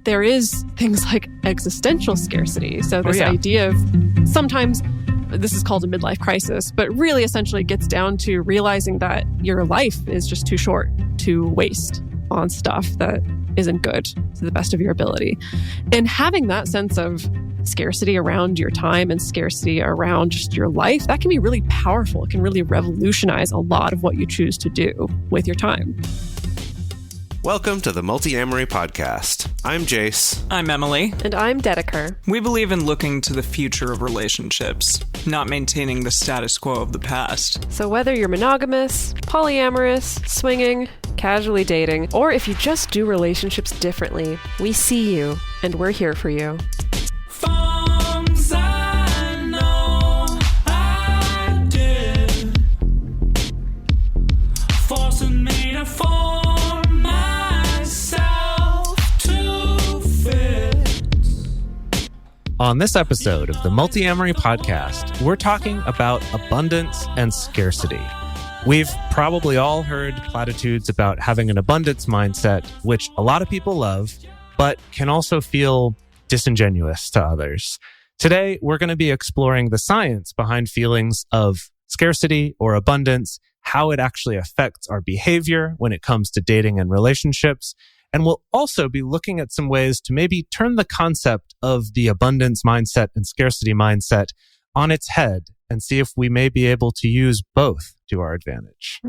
there is things like existential scarcity. So this idea of sometimes this is called a midlife crisis, but really essentially gets down to realizing that your life is just too short to waste on stuff that isn't good to the best of your ability. And having that sense of scarcity around your time and scarcity around just your life, that can be really powerful. It can really revolutionize a lot of what you choose to do with your time. Welcome to the Multiamory podcast. I'm Jase. I'm Emily. And I'm Dedeker. We believe in looking to the future of relationships, not maintaining the status quo of the past. So whether you're monogamous, polyamorous, swinging, casually dating, or if you just do relationships differently, we see you and we're here for you. On this episode of the Multiamory podcast, we're talking about abundance and scarcity. We've probably all heard platitudes about having an abundance mindset, which a lot of people love, but can also feel disingenuous to others. Today, we're going to be exploring the science behind feelings of scarcity or abundance, how it actually affects our behavior when it comes to dating and relationships. And we'll also be looking at some ways to maybe turn the concept of the abundance mindset and scarcity mindset on its head and see if we may be able to use both to our advantage.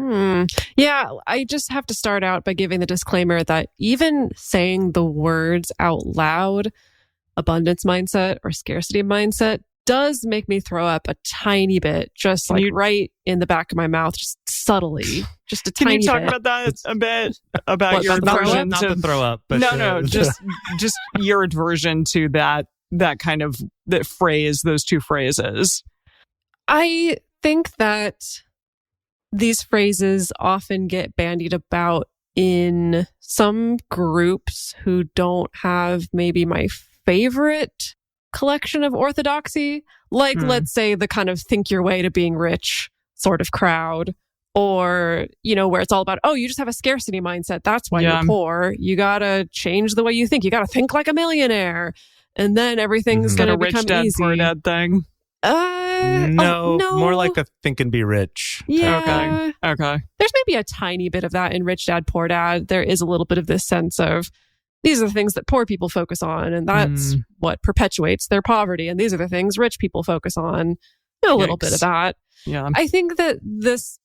Yeah, I just have to start out by giving the disclaimer that even saying the words out loud, abundance mindset or scarcity mindset, does make me throw up a tiny bit, just like right in the back of my mouth, just subtly, just a tiny bit. Can you talk about that a bit? About your aversion not to throw up, but just your aversion to that kind of that phrase, those two phrases. I think that these phrases often get bandied about in some groups who don't have maybe my favorite collection of orthodoxy, like let's say the kind of think your way to being rich sort of crowd, or where it's all about, oh, you just have a scarcity mindset, that's why you're poor, you gotta change the way you think, you gotta think like a millionaire, and then everything's gonna become rich dad, easy. Poor dad thing. No, more like a think and be rich. Yeah. Okay. There's maybe a tiny bit of that in Rich Dad, Poor Dad. There is a little bit of this sense of these are the things that poor people focus on, and that's what perpetuates their poverty. And these are the things rich people focus on. A little bit of that. Yeah. I think that this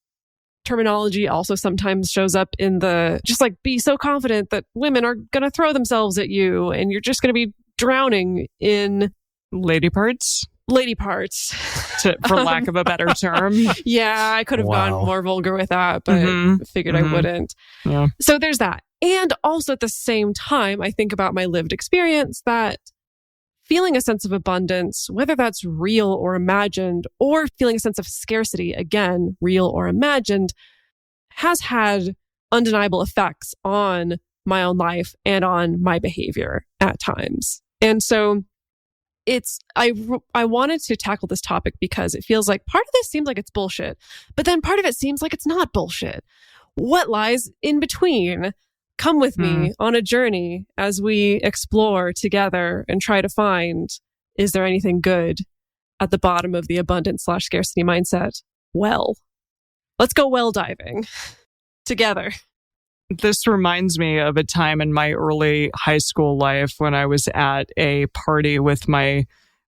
terminology also sometimes shows up in the just like be so confident that women are going to throw themselves at you and you're just going to be drowning in lady parts. For lack of a better term. Yeah, I could have gone more vulgar with that, but figured I wouldn't. Yeah. So there's that. And also at the same time, I think about my lived experience that feeling a sense of abundance, whether that's real or imagined, or feeling a sense of scarcity, again, real or imagined, has had undeniable effects on my own life and on my behavior at times. And so I wanted to tackle this topic because it feels like part of this seems like it's bullshit, but then part of it seems like it's not bullshit. What lies in between? Come with me on a journey as we explore together and try to find, is there anything good at the bottom of the abundance/scarcity mindset? Well, let's go well diving together. This reminds me of a time in my early high school life when I was at a party with my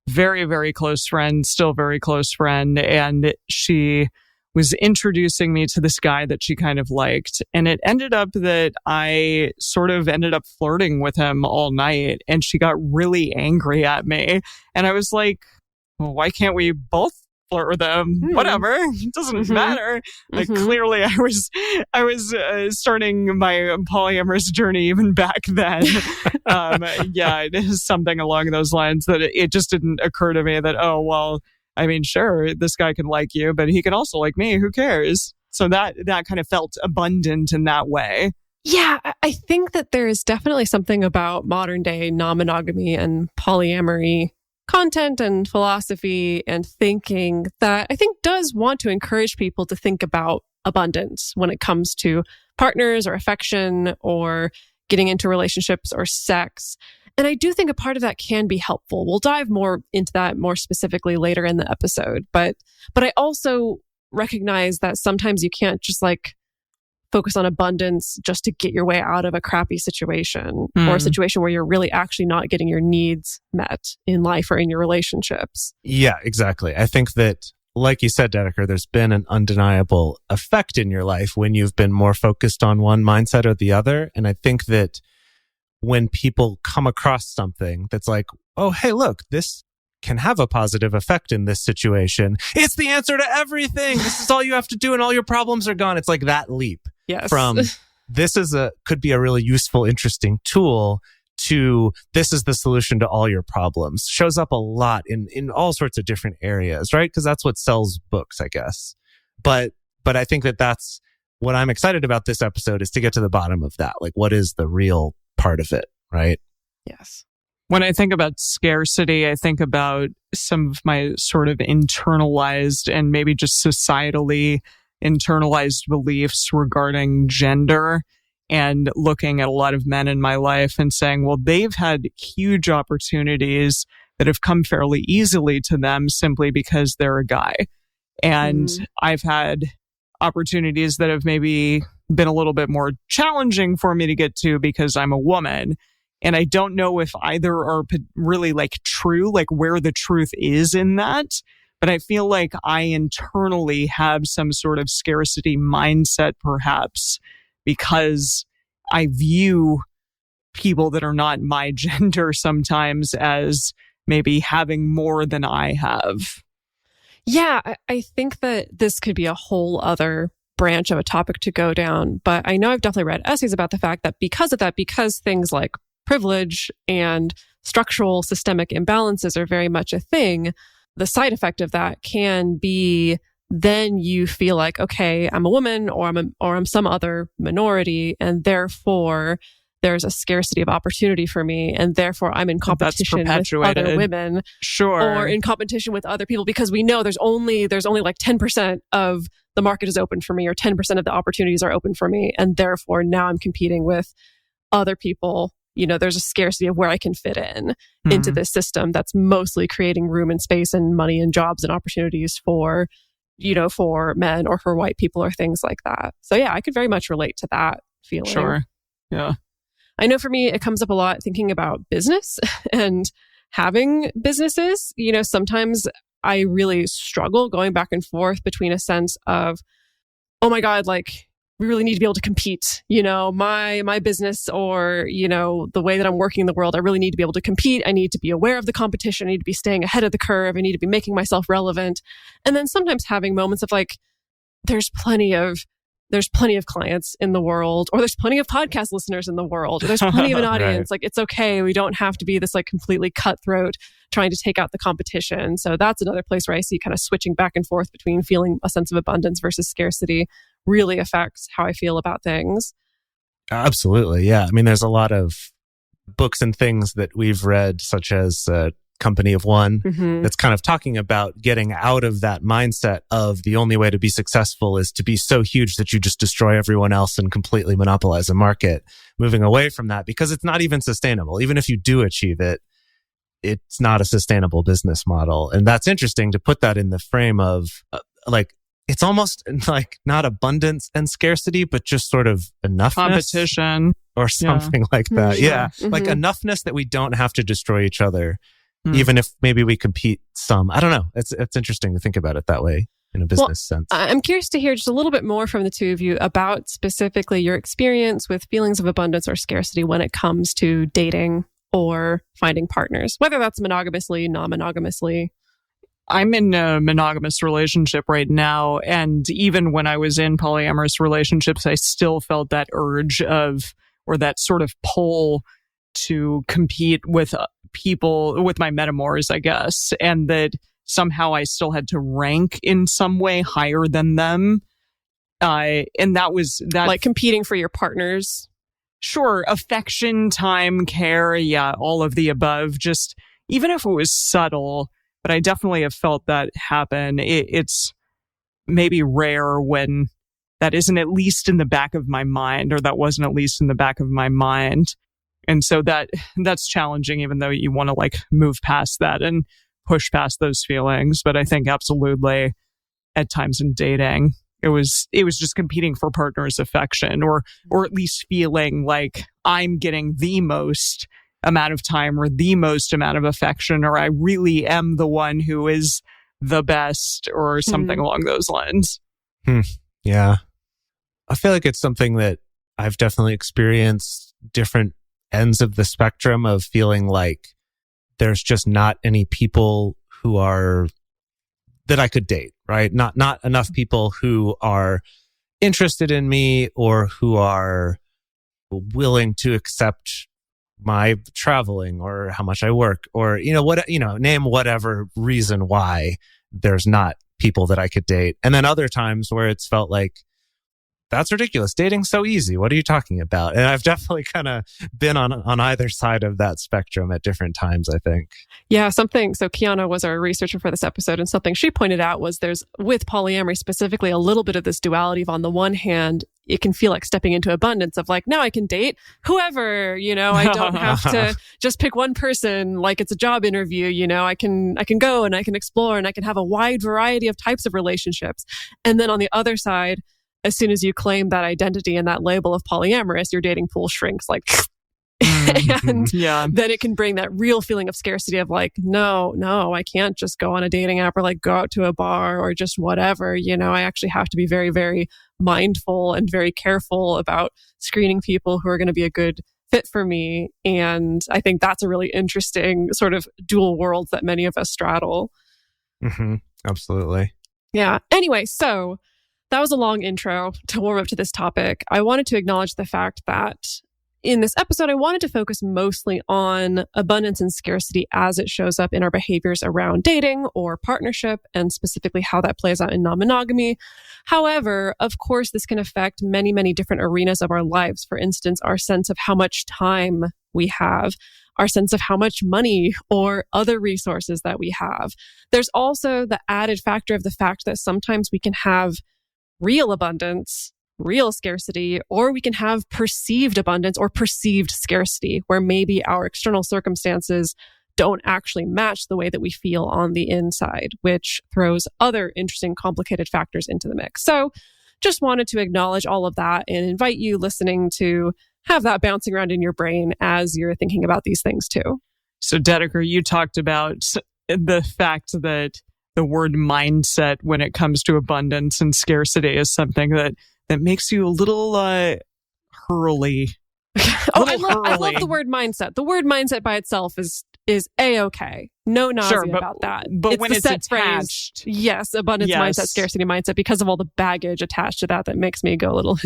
very, very close friend, still very close friend, and she was introducing me to this guy that she kind of liked. And it ended up that I sort of ended up flirting with him all night, and she got really angry at me. And I was like, well, why can't we both flirt with them? Whatever. It doesn't matter. Like, clearly I was starting my polyamorous journey even back then. It is something along those lines that it just didn't occur to me that, oh, well, I mean, sure, this guy can like you, but he can also like me. Who cares? So that kind of felt abundant in that way. Yeah, I think that there is definitely something about modern day non-monogamy and polyamory content and philosophy and thinking that I think does want to encourage people to think about abundance when it comes to partners or affection or getting into relationships or sex. And I do think a part of that can be helpful. We'll dive more into that more specifically later in the episode. But I also recognize that sometimes you can't just like focus on abundance just to get your way out of a crappy situation or a situation where you're really actually not getting your needs met in life or in your relationships. Yeah, exactly. I think that, like you said, Dedeker, there's been an undeniable effect in your life when you've been more focused on one mindset or the other. And I think that when people come across something that's like, oh, hey, look, this can have a positive effect in this situation. It's the answer to everything. This is all you have to do and all your problems are gone. It's like that leap. Yes. From this could be a really useful, interesting tool to this is the solution to all your problems. Shows up a lot in all sorts of different areas, right? Because that's what sells books, I guess. But I think that's what I'm excited about this episode, is to get to the bottom of that. Like, what is the real part of it, right? Yes. When I think about scarcity, I think about some of my sort of internalized and maybe just societally internalized beliefs regarding gender, and looking at a lot of men in my life and saying, well, they've had huge opportunities that have come fairly easily to them simply because they're a guy. And I've had opportunities that have maybe been a little bit more challenging for me to get to because I'm a woman. And I don't know if either are really like true, like where the truth is in that. But I feel like I internally have some sort of scarcity mindset, perhaps, because I view people that are not my gender sometimes as maybe having more than I have. Yeah, I think that this could be a whole other branch of a topic to go down. But I know I've definitely read essays about the fact that because of that, because things like privilege and structural systemic imbalances are very much a thing, the side effect of that can be then you feel like, okay, I'm a woman or I'm some other minority, and therefore there's a scarcity of opportunity for me, and therefore I'm in competition with other women, or in competition with other people, because we know there's only like 10% of the market is open for me, or 10% of the opportunities are open for me, and therefore now I'm competing with other people. You know, there's a scarcity of where I can fit in into this system that's mostly creating room and space and money and jobs and opportunities for, you know, for men or for white people or things like that. So yeah, I could very much relate to that feeling. Sure. Yeah. I know for me, it comes up a lot thinking about business and having businesses. You know, sometimes I really struggle going back and forth between a sense of, oh my God, like, we really need to be able to compete. You know, my business, or, you know, the way that I'm working in the world, I really need to be able to compete. I need to be aware of the competition. I need to be staying ahead of the curve. I need to be making myself relevant. And then sometimes having moments of like, there's plenty of clients in the world, or there's plenty of podcast listeners in the world, or there's plenty of an audience. Right. Like, it's okay. We don't have to be this like completely cutthroat trying to take out the competition. So that's another place where I see kind of switching back and forth between feeling a sense of abundance versus scarcity really affects how I feel about things. Absolutely. Yeah. I mean, there's a lot of books and things that we've read, such as Company of One, that's kind of talking about getting out of that mindset of the only way to be successful is to be so huge that you just destroy everyone else and completely monopolize a market. Moving away from that, because it's not even sustainable. Even if you do achieve it, it's not a sustainable business model. And that's interesting to put that in the frame of like, it's almost like not abundance and scarcity, but just sort of enoughness. Competition. Or something like that. Yeah. Like enoughness that we don't have to destroy each other, even if maybe we compete some. I don't know. It's interesting to think about it that way in a business sense. I'm curious to hear just a little bit more from the two of you about specifically your experience with feelings of abundance or scarcity when it comes to dating or finding partners, whether that's monogamously, non-monogamously. I'm in a monogamous relationship right now. And even when I was in polyamorous relationships, I still felt that urge of, or that sort of pull to compete with people, with my metamors, I guess. And that somehow I still had to rank in some way higher than them. And that was that. Like competing for your partners. Sure. Affection, time, care. Yeah. All of the above. Just even if it was subtle. But I definitely have felt that happen. It's maybe rare when that isn't at least in the back of my mind, or that wasn't at least in the back of my mind. And so that's challenging, even though you want to like move past that and push past those feelings. But I think absolutely at times in dating, it was just competing for partner's affection, or at least feeling like I'm getting the most amount of time or the most amount of affection, or I really am the one who is the best, or something along those lines. Yeah. I feel like it's something that I've definitely experienced different ends of the spectrum of feeling like there's just not any people who are that I could date, right? Not enough people who are interested in me or who are willing to accept my traveling or how much I work, or name whatever reason why there's not people that I could date. And then other times where it's felt like, that's ridiculous. Dating's so easy. What are you talking about? And I've definitely kind of been on either side of that spectrum at different times, I think. Yeah, so Kiana was our researcher for this episode, and something she pointed out was there's, with polyamory specifically, a little bit of this duality of, on the one hand, it can feel like stepping into abundance of like, now I can date whoever, I don't have to just pick one person like it's a job interview, I can go and I can explore and I can have a wide variety of types of relationships. And then on the other side, as soon as you claim that identity and that label of polyamorous, your dating pool shrinks like, and then it can bring that real feeling of scarcity of like, no, I can't just go on a dating app or like go out to a bar or just whatever. I actually have to be very, very mindful and very careful about screening people who are going to be a good fit for me. And I think that's a really interesting sort of dual worlds that many of us straddle. Mm-hmm. Absolutely. Yeah. Anyway, so that was a long intro to warm up to this topic. I wanted to acknowledge the fact that in this episode, I wanted to focus mostly on abundance and scarcity as it shows up in our behaviors around dating or partnership, and specifically how that plays out in non-monogamy. However, of course, this can affect many, many different arenas of our lives. For instance, our sense of how much time we have, our sense of how much money or other resources that we have. There's also the added factor of the fact that sometimes we can have real abundance, real scarcity, or we can have perceived abundance or perceived scarcity, where maybe our external circumstances don't actually match the way that we feel on the inside, which throws other interesting, complicated factors into the mix. So just wanted to acknowledge all of that and invite you listening to have that bouncing around in your brain as you're thinking about these things too. So Dedeker, you talked about the fact that the word mindset when it comes to abundance and scarcity is something that makes you a little hurly. I love the word mindset. The word mindset by itself is A-okay. No nausea about that. But when it's attached. Yes, abundance mindset, scarcity mindset, because of all the baggage attached to that makes me go a little...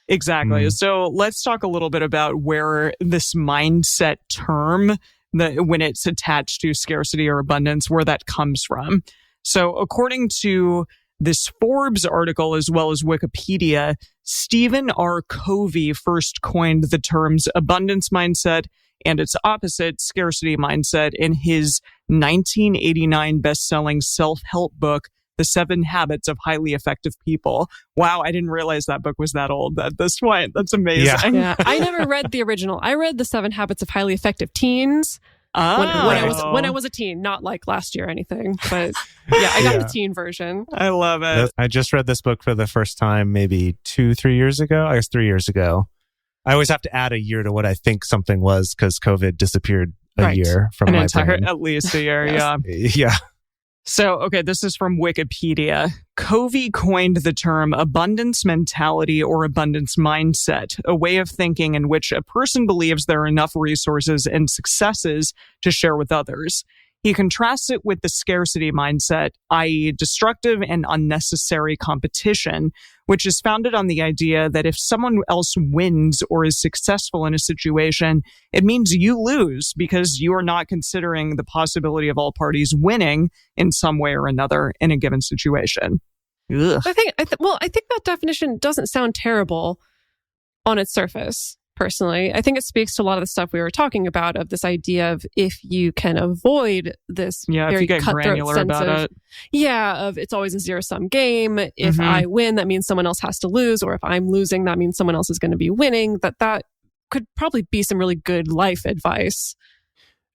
Exactly. So let's talk a little bit about where this mindset term, when it's attached to scarcity or abundance, where that comes from. So according to this Forbes article, as well as Wikipedia, Stephen R. Covey first coined the terms abundance mindset and its opposite, scarcity mindset, in his 1989 best-selling self-help book, The 7 Habits of Highly Effective People. Wow, I didn't realize that book was that old at this point. That's amazing. Yeah. I never read the original. I read The 7 Habits of Highly Effective Teens. When I was a teen, not like last year or anything, but yeah, I got the teen version. I love it. I just read this book for the first time maybe 2-3 years ago. I guess 3 years ago. I always have to add a year to what I think something was because COVID disappeared a year from my brain. At least a year, Yeah. So, okay, this is from Wikipedia. Covey coined the term abundance mentality or abundance mindset, a way of thinking in which a person believes there are enough resources and successes to share with others. He contrasts it with the scarcity mindset, i.e., destructive and unnecessary competition, which is founded on the idea that if someone else wins or is successful in a situation, it means you lose because you are not considering the possibility of all parties winning in some way or another in a given situation. Ugh. I think that definition doesn't sound terrible on its surface. Personally, I think it speaks to a lot of the stuff we were talking about of this idea of if you can avoid this very if you get cutthroat granular sense about of, it. of it's always a zero-sum game. If I win, that means someone else has to lose, or if I'm losing, that means someone else is going to be winning. That could probably be some really good life advice.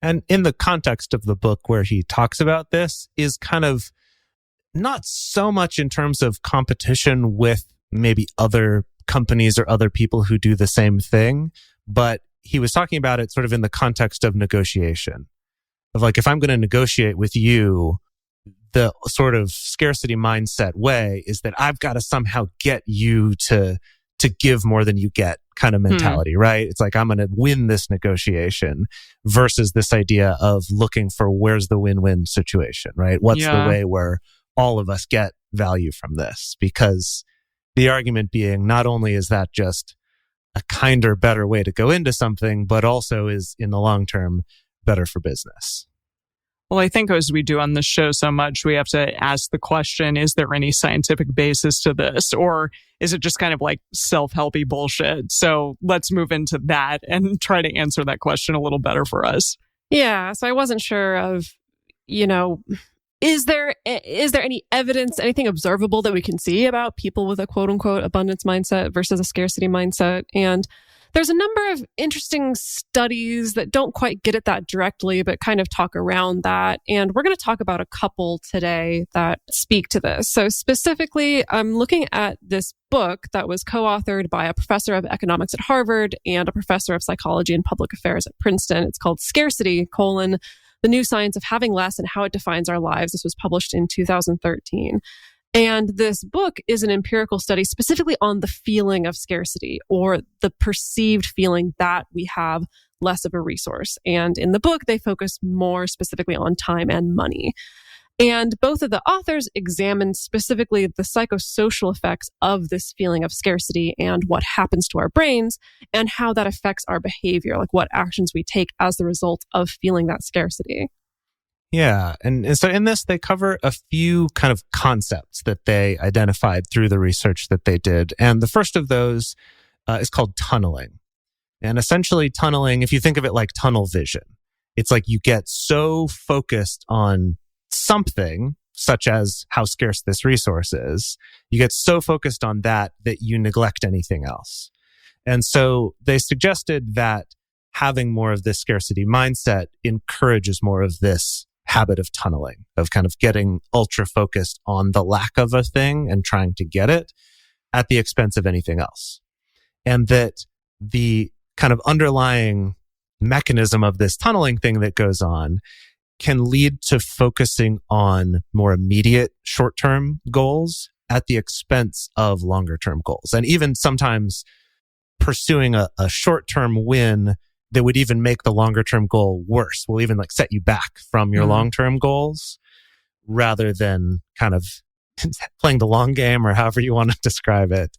And in the context of the book where he talks about this is kind of not so much in terms of competition with maybe other companies or other people who do the same thing, but he was talking about it sort of in the context of negotiation. Of like, if I'm going to negotiate with you, the sort of scarcity mindset way is that I've got to somehow get you to give more than you get kind of mentality, right? It's like, I'm going to win this negotiation versus this idea of looking for where's the win-win situation, right? What's the way where all of us get value from this? Because the argument being, not only is that just a kinder, better way to go into something, but also is in the long term better for business. Well, I think as we do on this show so much, we have to ask the question, is there any scientific basis to this? Or is it just kind of like self-helpy bullshit? So let's move into that and try to answer that question a little better for us. Yeah. So I wasn't sure of, is there any evidence, anything observable that we can see about people with a quote unquote abundance mindset versus a scarcity mindset? And there's a number of interesting studies that don't quite get at that directly, but kind of talk around that. And we're going to talk about a couple today that speak to this. So specifically, I'm looking at this book that was co-authored by a professor of economics at Harvard and a professor of psychology and public affairs at Princeton. It's called Scarcity, the New Science of Having Less and How It Defines Our Lives. This was published in 2013. And this book is an empirical study specifically on the feeling of scarcity or the perceived feeling that we have less of a resource. And in the book, they focus more specifically on time and money. And both of the authors examine specifically the psychosocial effects of this feeling of scarcity and what happens to our brains and how that affects our behavior, like what actions we take as the result of feeling that scarcity. Yeah. And so in this, they cover a few kind of concepts that they identified through the research that they did. And the first of those is called tunneling. And essentially tunneling, if you think of it like tunnel vision, it's like you get so focused on something, such as how scarce this resource is, you get so focused on that you neglect anything else. And so they suggested that having more of this scarcity mindset encourages more of this habit of tunneling, of kind of getting ultra focused on the lack of a thing and trying to get it at the expense of anything else. And that the kind of underlying mechanism of this tunneling thing that goes on can lead to focusing on more immediate short-term goals at the expense of longer-term goals. And even sometimes pursuing a short-term win that would even make the longer-term goal worse, will even like set you back from your long-term goals rather than kind of playing the long game or however you want to describe it.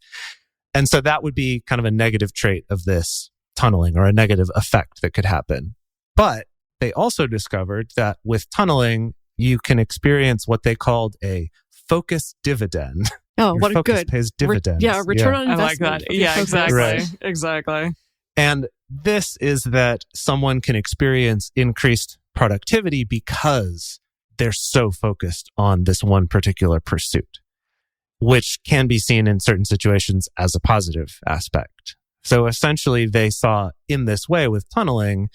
And so that would be kind of a negative trait of this tunneling or a negative effect that could happen. But they also discovered that with tunneling, you can experience what they called a focus dividend. Oh, Your what a focus good pays dividends. Return on investment. I like that. Yeah, exactly. Right. Exactly. And this is that someone can experience increased productivity because they're so focused on this one particular pursuit, which can be seen in certain situations as a positive aspect. So essentially, they saw in this way with tunneling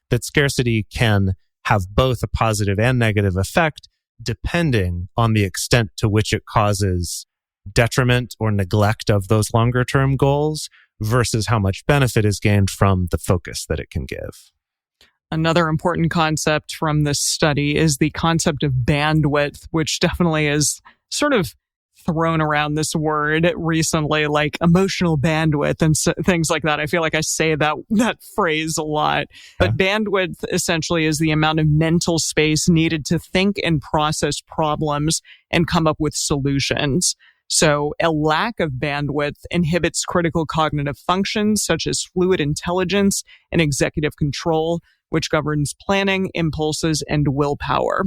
that scarcity can have both a positive and negative effect depending on the extent to which it causes detriment or neglect of those longer term goals versus how much benefit is gained from the focus that it can give. Another important concept from this study is the concept of bandwidth, which definitely is sort of thrown around this word recently, like emotional bandwidth and things like that. I feel like I say that phrase a lot. But bandwidth essentially is the amount of mental space needed to think and process problems and come up with solutions. So a lack of bandwidth inhibits critical cognitive functions such as fluid intelligence and executive control, which governs planning, impulses, and willpower.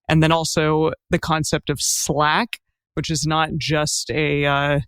And then also the concept of slack, which is not just a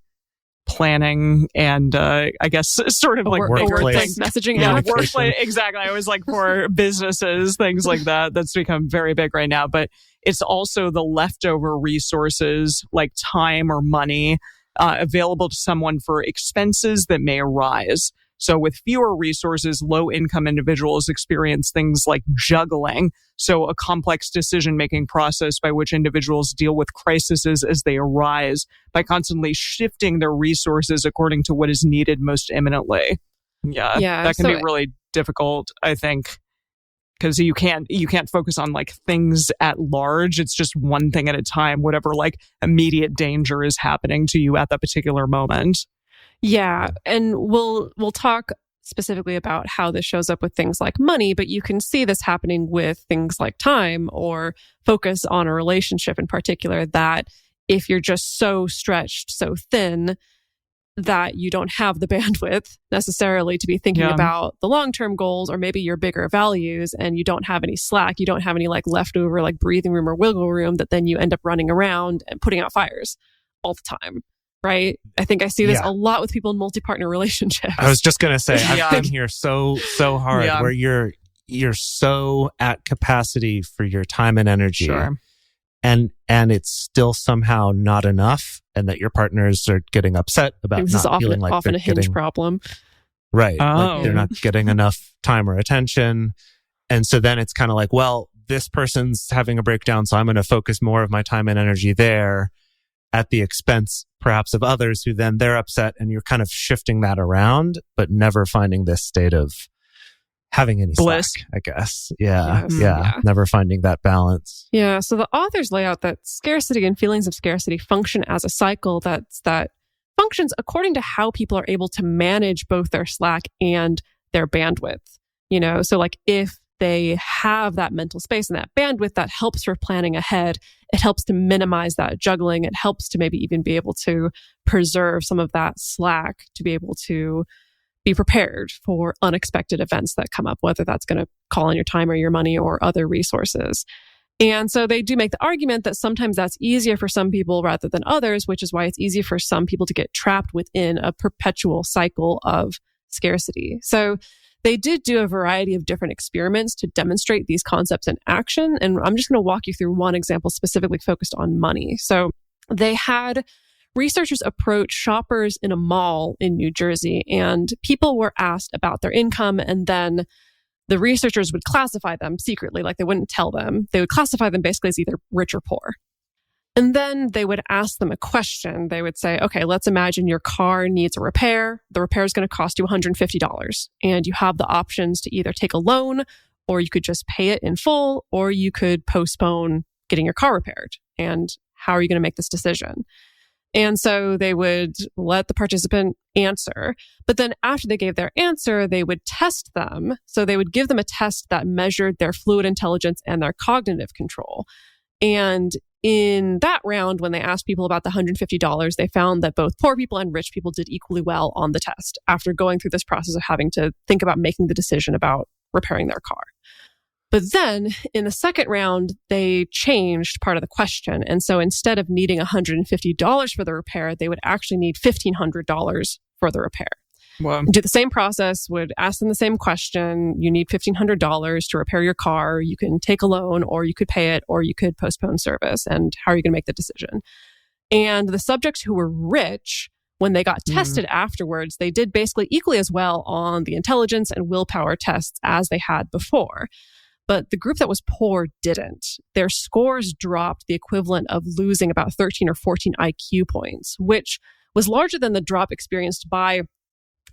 planning and I guess sort of like bigger things. Messaging. Yeah, workplace. Exactly. I was like for businesses, things like that. That's become very big right now. But it's also the leftover resources like time or money available to someone for expenses that may arise. So with fewer resources, low-income individuals experience things like juggling. So a complex decision-making process by which individuals deal with crises as they arise by constantly shifting their resources according to what is needed most imminently. Yeah, that can be really difficult, I think, because you can't focus on like things at large. It's just one thing at a time, whatever like immediate danger is happening to you at that particular moment. Yeah, and we'll talk specifically about how this shows up with things like money, but you can see this happening with things like time or focus on a relationship in particular, that if you're just so stretched, so thin, that you don't have the bandwidth necessarily to be thinking about the long-term goals or maybe your bigger values, and you don't have any slack, you don't have any like leftover like breathing room or wiggle room, that then you end up running around and putting out fires all the time. Right? I think I see this a lot with people in multi-partner relationships. I was just going to say, I've been here so hard where you're so at capacity for your time and energy. Sure. And it's still somehow not enough, and that your partners are getting upset about this not is feeling like often they're a hinge getting, problem. Right. Oh. Like they're not getting enough time or attention. And so then it's kind of like, well, this person's having a breakdown, so I'm going to focus more of my time and energy there at the expense perhaps of others who then they're upset, and you're kind of shifting that around, but never finding this state of having any bliss, slack, I guess. Yeah. Yes. Yeah. Never finding that balance. Yeah. So the authors lay out that scarcity and feelings of scarcity function as a cycle that functions according to how people are able to manage both their slack and their bandwidth. You know, so like if they have that mental space and that bandwidth, that helps for planning ahead. It helps to minimize that juggling. It helps to maybe even be able to preserve some of that slack to be able to be prepared for unexpected events that come up, whether that's going to call on your time or your money or other resources. And so they do make the argument that sometimes that's easier for some people rather than others, which is why it's easy for some people to get trapped within a perpetual cycle of scarcity. So they did do a variety of different experiments to demonstrate these concepts in action. And I'm just going to walk you through one example specifically focused on money. So they had researchers approach shoppers in a mall in New Jersey, and people were asked about their income, and then the researchers would classify them secretly, like they wouldn't tell them. They would classify them basically as either rich or poor. And then they would ask them a question. They would say, okay, let's imagine your car needs a repair. The repair is going to cost you $150. And you have the options to either take a loan, or you could just pay it in full, or you could postpone getting your car repaired. And how are you going to make this decision? And so they would let the participant answer. But then after they gave their answer, they would test them. So they would give them a test that measured their fluid intelligence and their cognitive control. And in that round, when they asked people about the $150, they found that both poor people and rich people did equally well on the test after going through this process of having to think about making the decision about repairing their car. But then in the second round, they changed part of the question. And so instead of needing $150 for the repair, they would actually need $1,500 for the repair. Wow. Do the same process, would ask them the same question. You need $1,500 to repair your car. You can take a loan, or you could pay it, or you could postpone service. And how are you going to make the decision? And the subjects who were rich, when they got tested afterwards, they did basically equally as well on the intelligence and willpower tests as they had before. But the group that was poor didn't. Their scores dropped the equivalent of losing about 13 or 14 IQ points, which was larger than the drop experienced by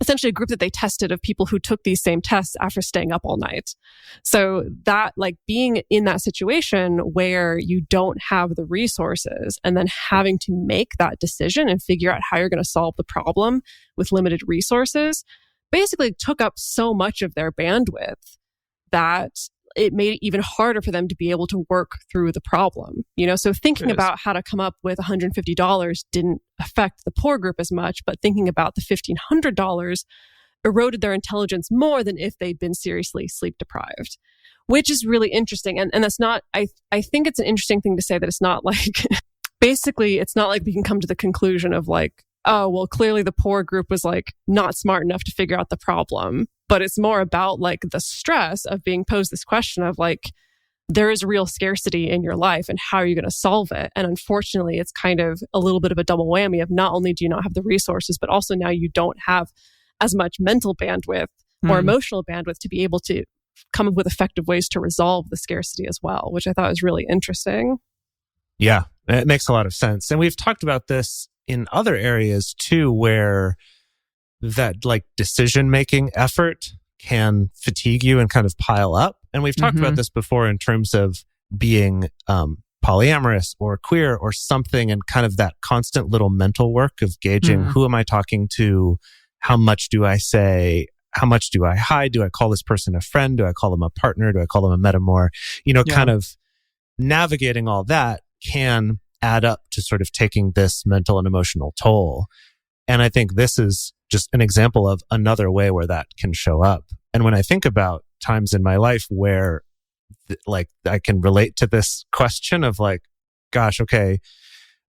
essentially a group that they tested of people who took these same tests after staying up all night. So that, like, being in that situation where you don't have the resources and then having to make that decision and figure out how you're going to solve the problem with limited resources basically took up so much of their bandwidth that it made it even harder for them to be able to work through the problem. You know, so thinking about how to come up with $150 didn't affect the poor group as much, but thinking about the $1,500 eroded their intelligence more than if they'd been seriously sleep deprived, which is really interesting. And that's not, I think it's an interesting thing to say that it's not like, basically, it's not like we can come to the conclusion of like, oh, well, clearly the poor group was like not smart enough to figure out the problem. But it's more about like the stress of being posed this question of like, there is real scarcity in your life and how are you going to solve it? And unfortunately, it's kind of a little bit of a double whammy of not only do you not have the resources, but also now you don't have as much mental bandwidth or emotional bandwidth to be able to come up with effective ways to resolve the scarcity as well, which I thought was really interesting. Yeah, it makes a lot of sense. And we've talked about this in other areas too, where that like decision-making effort can fatigue you and kind of pile up. And we've talked about this before in terms of being polyamorous or queer or something, and kind of that constant little mental work of gauging who am I talking to? How much do I say? How much do I hide? Do I call this person a friend? Do I call them a partner? Do I call them a metamor? Kind of navigating all that can add up to sort of taking this mental and emotional toll. And I think this is just an example of another way where that can show up. And when I think about times in my life where like I can relate to this question of like, gosh, okay,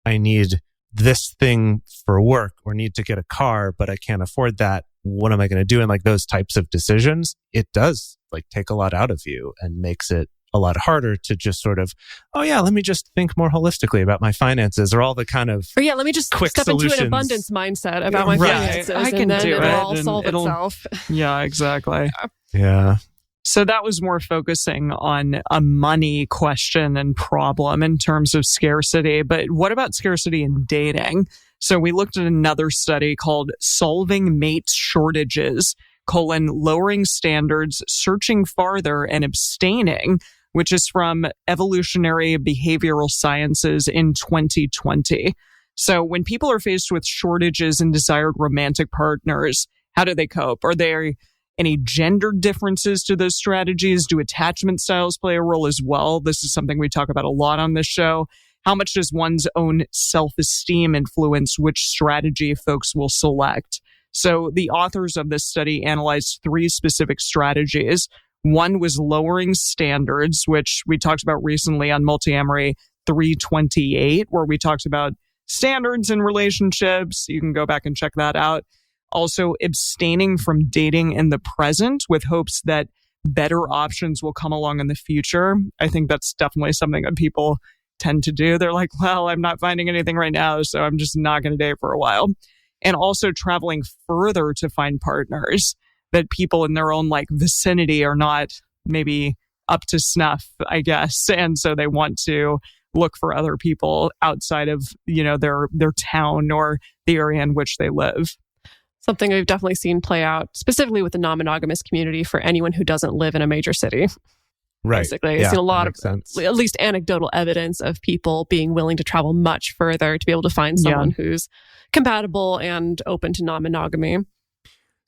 I need this thing for work or need to get a car, but I can't afford that. What am I going to do? And like those types of decisions, it does like take a lot out of you and makes it a lot harder to just sort of, oh yeah, let me just think more holistically about my finances, or all the kind of or yeah, let me just quick step solutions. into an abundance mindset about my finances. I can and then do it'll it all and solve itself. Yeah, exactly. Yeah. So that was more focusing on a money question and problem in terms of scarcity. But what about scarcity in dating? So we looked at another study called Solving Mate Shortages, lowering standards, searching farther, and abstaining, which is from Evolutionary Behavioral Sciences in 2020. So when people are faced with shortages in desired romantic partners, how do they cope? Are there any gender differences to those strategies? Do attachment styles play a role as well? This is something we talk about a lot on this show. How much does one's own self-esteem influence which strategy folks will select? So the authors of this study analyzed 3 specific strategies. One was lowering standards, which we talked about recently on Multiamory 328, where we talked about standards in relationships. You can go back and check that out. Also, abstaining from dating in the present with hopes that better options will come along in the future. I think that's definitely something that people tend to do. They're like, well, I'm not finding anything right now, so I'm just not going to date for a while. And also traveling further to find partners that people in their own like vicinity are not maybe up to snuff, I guess. And so they want to look for other people outside of, their town or the area in which they live. Something we've definitely seen play out specifically with the non-monogamous community for anyone who doesn't live in a major city. Right. Basically, I've seen a lot of, at least anecdotal evidence of people being willing to travel much further to be able to find someone who's compatible and open to non-monogamy.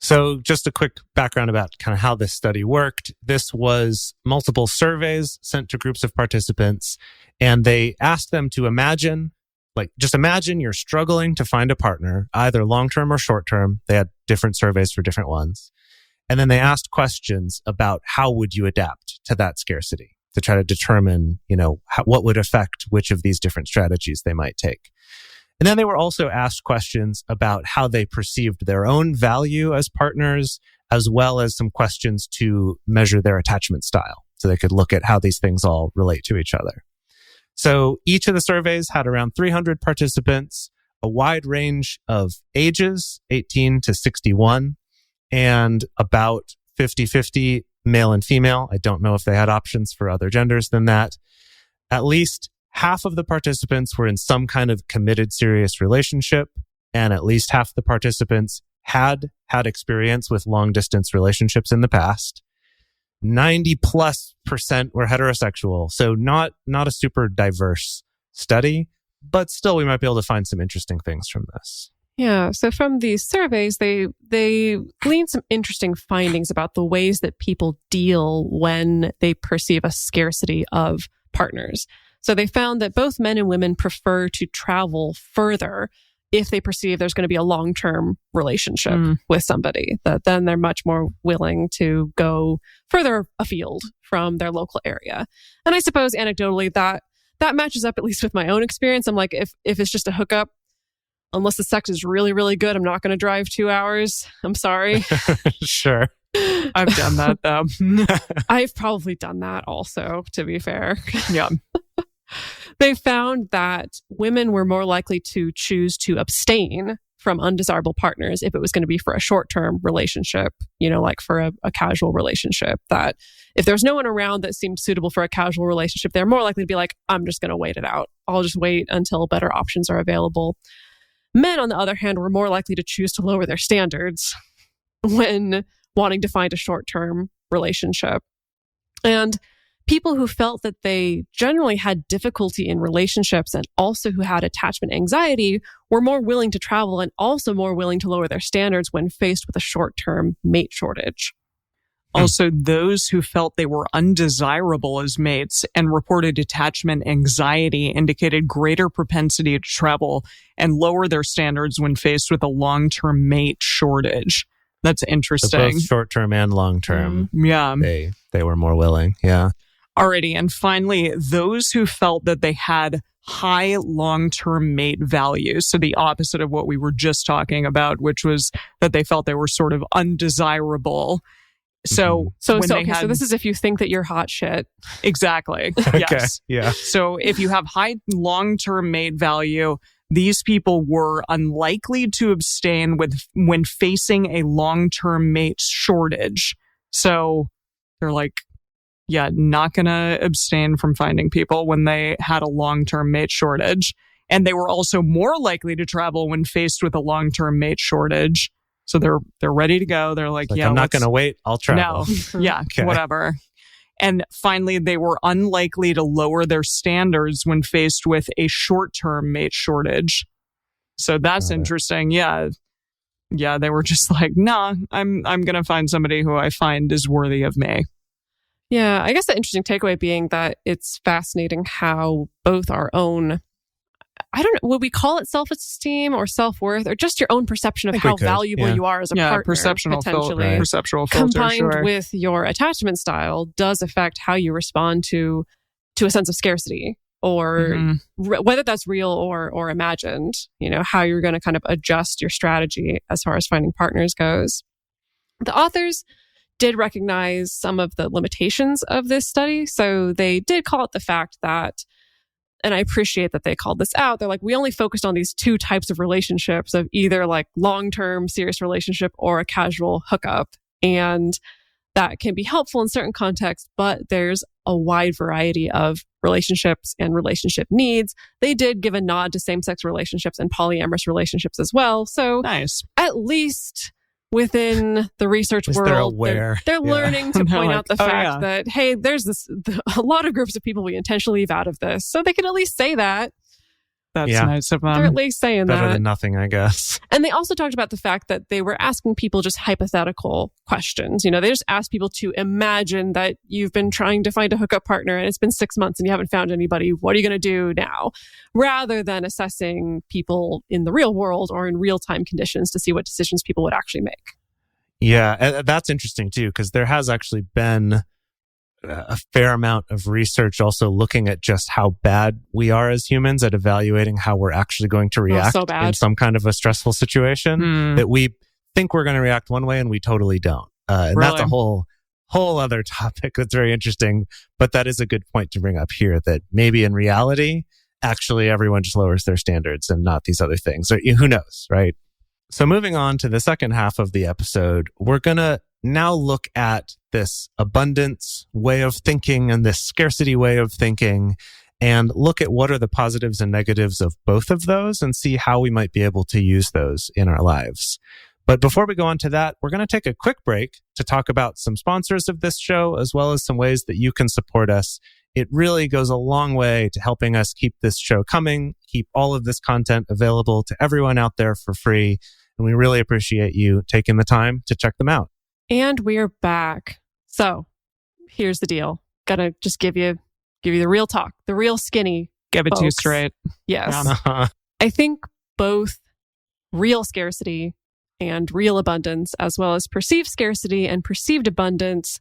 So just a quick background about kind of how this study worked. This was multiple surveys sent to groups of participants, and they asked them to imagine you're struggling to find a partner, either long-term or short-term. They had different surveys for different ones. And then they asked questions about how would you adapt to that scarcity to try to determine, what would affect which of these different strategies they might take. And then they were also asked questions about how they perceived their own value as partners, as well as some questions to measure their attachment style. So they could look at how these things all relate to each other. So each of the surveys had around 300 participants, a wide range of ages, 18 to 61, and about 50-50 male and female. I don't know if they had options for other genders than that. At least half of the participants were in some kind of committed serious relationship, and at least half the participants had experience with long distance relationships in the past. 90+% were heterosexual. So not a super diverse study, but still we might be able to find some interesting things from this. Yeah. So from these surveys, they gleaned some interesting findings about the ways that people deal when they perceive a scarcity of partners. So they found that both men and women prefer to travel further if they perceive there's going to be a long-term relationship with somebody, that then they're much more willing to go further afield from their local area. And I suppose anecdotally that matches up at least with my own experience. I'm like, if it's just a hookup, unless the sex is really, really good, I'm not going to drive 2 hours. I'm sorry. Sure. I've done that though. I've probably done that also, to be fair. Yeah. They found that women were more likely to choose to abstain from undesirable partners if it was going to be for a short-term relationship, like for a casual relationship, that if there's no one around that seemed suitable for a casual relationship, they're more likely to be like, I'm just going to wait it out. I'll just wait until better options are available. Men, on the other hand, were more likely to choose to lower their standards when wanting to find a short-term relationship. And people who felt that they generally had difficulty in relationships and also who had attachment anxiety were more willing to travel and also more willing to lower their standards when faced with a short-term mate shortage. Also, those who felt they were undesirable as mates and reported attachment anxiety indicated greater propensity to travel and lower their standards when faced with a long-term mate shortage. That's interesting. So both short-term and long-term. Yeah. They were more willing. Yeah. Alrighty. And finally, those who felt that they had high long-term mate value. So the opposite of what we were just talking about, which was that they felt they were sort of undesirable. So this is if you think that you're hot shit. Exactly. Okay. Yes. Yeah. So if you have high long-term mate value, these people were unlikely to abstain when facing a long-term mate shortage. So they're like, not going to abstain from finding people when they had a long-term mate shortage. And they were also more likely to travel when faced with a long-term mate shortage. So they're ready to go. They're like, I'm not going to wait. I'll travel. No. Yeah. Okay. Whatever. And finally, they were unlikely to lower their standards when faced with a short-term mate shortage. So that's interesting. Yeah. Yeah. They were just like, nah, I'm going to find somebody who I find is worthy of me. Yeah. I guess the interesting takeaway being that it's fascinating how both our own, I don't know, would we call it self-esteem or self-worth or just your own perception of how valuable you are as a partner, perceptual filter, combined with your attachment style does affect how you respond to a sense of scarcity or whether that's real or imagined, how you're going to kind of adjust your strategy as far as finding partners goes. The authors did recognize some of the limitations of this study. So they did call it the fact that, and I appreciate that they called this out. They're like, we only focused on these two types of relationships of either like long-term serious relationship or a casual hookup. And that can be helpful in certain contexts, but there's a wide variety of relationships and relationship needs. They did give a nod to same-sex relationships and polyamorous relationships as well. So nice. At least within the research world, they're learning to point out the fact that, hey, there's a lot of groups of people we intentionally leave out of this. So they can at least say that. That's nice of them. They're at least saying Better than nothing, I guess. And they also talked about the fact that they were asking people just hypothetical questions. They just asked people to imagine that you've been trying to find a hookup partner and it's been 6 months and you haven't found anybody. What are you going to do now? Rather than assessing people in the real world or in real-time conditions to see what decisions people would actually make. Yeah, that's interesting too, because there has actually been a fair amount of research also looking at just how bad we are as humans at evaluating how we're actually going to react in some kind of a stressful situation, that we think we're going to react one way and we totally don't. And that's a whole other topic that's very interesting. But that is a good point to bring up here, that maybe in reality, actually everyone just lowers their standards and not these other things. Or who knows, right? So moving on to the second half of the episode, we're going to now look at this abundance way of thinking and this scarcity way of thinking and look at what are the positives and negatives of both of those and see how we might be able to use those in our lives. But before we go on to that, we're going to take a quick break to talk about some sponsors of this show, as well as some ways that you can support us. It really goes a long way to helping us keep this show coming, keep all of this content available to everyone out there for free. And we really appreciate you taking the time to check them out. And we're back. So here's the deal. Gotta just give you the real talk, the real skinny. Give it to you straight. Yes. I think both real scarcity and real abundance, as well as perceived scarcity and perceived abundance,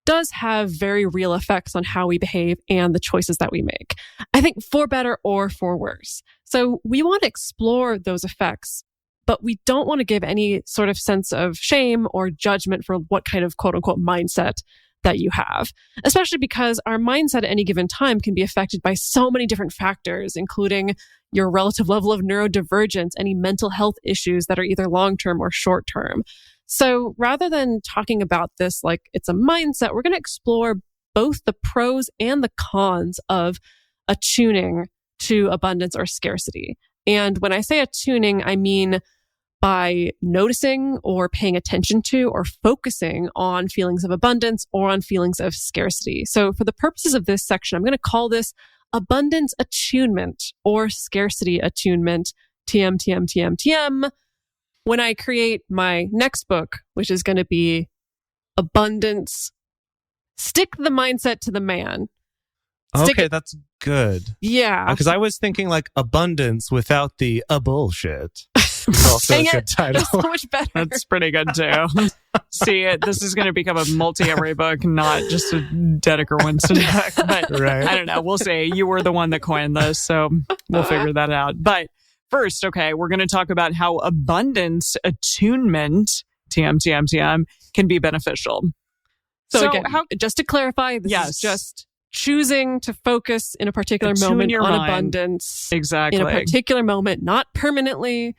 does have very real effects on how we behave and the choices that we make. I think for better or for worse. So we want to explore those effects, but we don't want to give any sort of sense of shame or judgment for what kind of quote unquote mindset that you have, especially because our mindset at any given time can be affected by so many different factors, including your relative level of neurodivergence, any mental health issues that are either long-term or short-term. So rather than talking about this like it's a mindset, we're going to explore both the pros and the cons of attuning to abundance or scarcity. And when I say attuning, I mean by noticing or paying attention to or focusing on feelings of abundance or on feelings of scarcity. So for the purposes of this section, I'm going to call this abundance attunement or scarcity attunement, TM, TM, TM, TM, when I create my next book, which is going to be Abundance, Stick the Mindset to the Man. Okay, that's good. Yeah. Because I was thinking like abundance without the bullshit. It's also a good title. That's so much better. That's pretty good too. See, this is going to become a Multiamory book, not just a Dedeker Winston book. But Right. I don't know. We'll see. You were the one that coined this, so we'll figure that out. But first, okay, we're going to talk about how abundance attunement, TM, TM, TM, can be beneficial. So again, just to clarify, this is just choosing to focus in a particular moment on abundance. Exactly. In a particular moment, not permanently.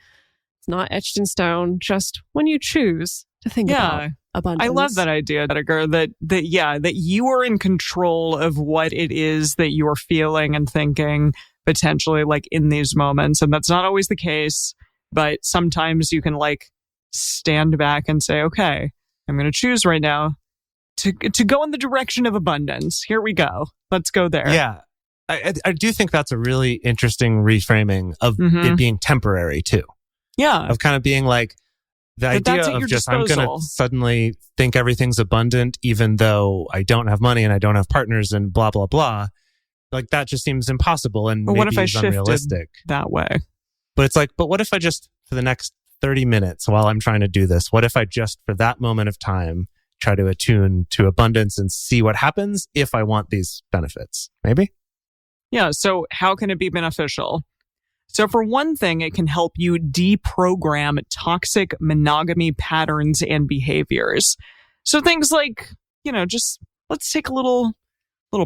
It's not etched in stone, just when you choose to think about abundance. I love that idea, Dedeker, that you are in control of what it is that you are feeling and thinking potentially like in these moments. And that's not always the case, but sometimes you can like stand back and say, okay, I'm going to choose right now to go in the direction of abundance. Here we go. Let's go there. Yeah. I do think that's a really interesting reframing of it being temporary too. Yeah. Of kind of being like the idea of just, I'm going to suddenly think everything's abundant, even though I don't have money and I don't have partners and blah, blah, blah. Like that just seems impossible and maybe is unrealistic. That way. But it's like, but what if I just, for the next 30 minutes while I'm trying to do this, what if I just, for that moment of time, try to attune to abundance and see what happens if I want these benefits? Maybe? Yeah. So how can it be beneficial? So for one thing, it can help you deprogram toxic monogamy patterns and behaviors. So things like, just let's take a little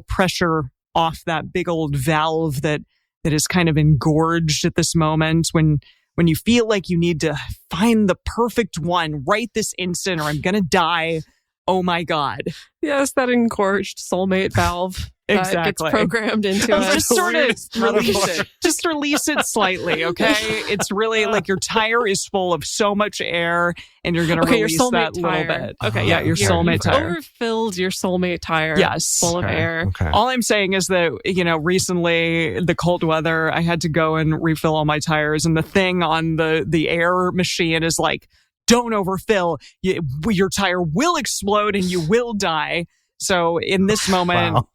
pressure off that big old valve that is kind of engorged at this moment when you feel like you need to find the perfect one right this instant or I'm going to die. Oh my God. Yes, that engorged soulmate valve. Exactly. Gets programmed into it. Just sort of release it. Just release it slightly, okay? It's really like your tire is full of so much air and you're going to release that little bit. Okay, yeah, your soulmate tire. Overfilled your soulmate tire. Yes. Full of air. Okay. All I'm saying is that, recently, the cold weather, I had to go and refill all my tires and the thing on the air machine is like, don't overfill. Your tire will explode and you will die. So in this moment,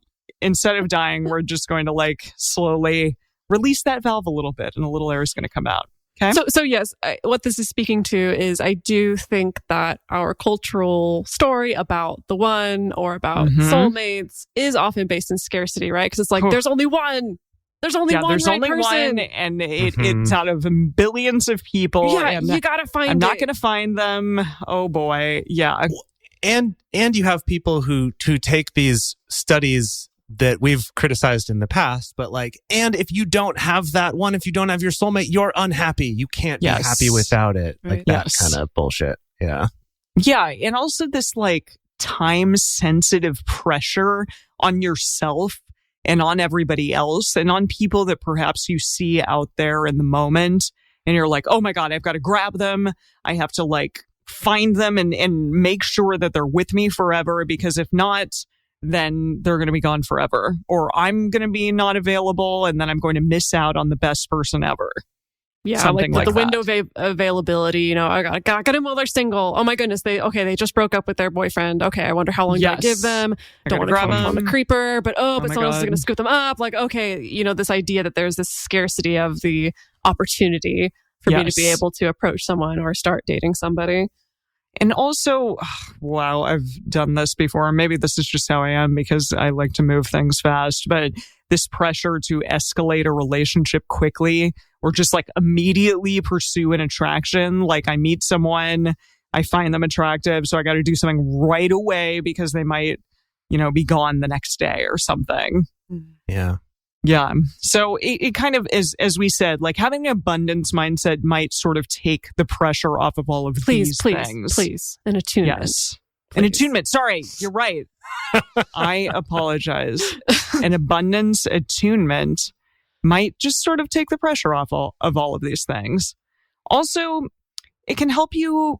instead of dying, we're just going to like slowly release that valve a little bit and a little air is going to come out. Okay. So yes, what this is speaking to is I do think that our cultural story about the one or about soulmates is often based in scarcity, right? Because it's like, there's only one. There's only one there's right only person. one, and it's out of billions of people. Yeah, and you gotta find it. I'm not going to find them. Oh boy, yeah. And you have people who take these studies that we've criticized in the past, but like, and if you don't have that one, if you don't have your soulmate, you're unhappy. You can't be happy without it. Like that kind of bullshit. Yeah. Yeah, and also this like time-sensitive pressure on yourself and on everybody else and on people that perhaps you see out there in the moment. And you're like, oh my God, I've got to grab them. I have to like find them and make sure that they're with me forever, because if not, then they're going to be gone forever. Or I'm going to be not available and then I'm going to miss out on the best person ever. Yeah, something like the that. window of availability, I got them while they're single. Oh my goodness, they just broke up with their boyfriend. Okay, I wonder how long do I give them? Don't want to come on the creeper, but someone else is going to scoop them up. Like, okay, this idea that there's this scarcity of the opportunity for me to be able to approach someone or start dating somebody. And also, wow, I've done this before. Maybe this is just how I am because I like to move things fast, but this pressure to escalate a relationship quickly or just like immediately pursue an attraction. Like I meet someone, I find them attractive, so I got to do something right away because they might be gone the next day or something. Yeah. Yeah. So it kind of is, as we said, like having an abundance mindset might sort of take the pressure off of all of these things. Please. An attunement. Yes. Please. An attunement. Sorry, you're right. I apologize. An abundance attunement might just sort of take the pressure off of all of these things. Also, it can help you,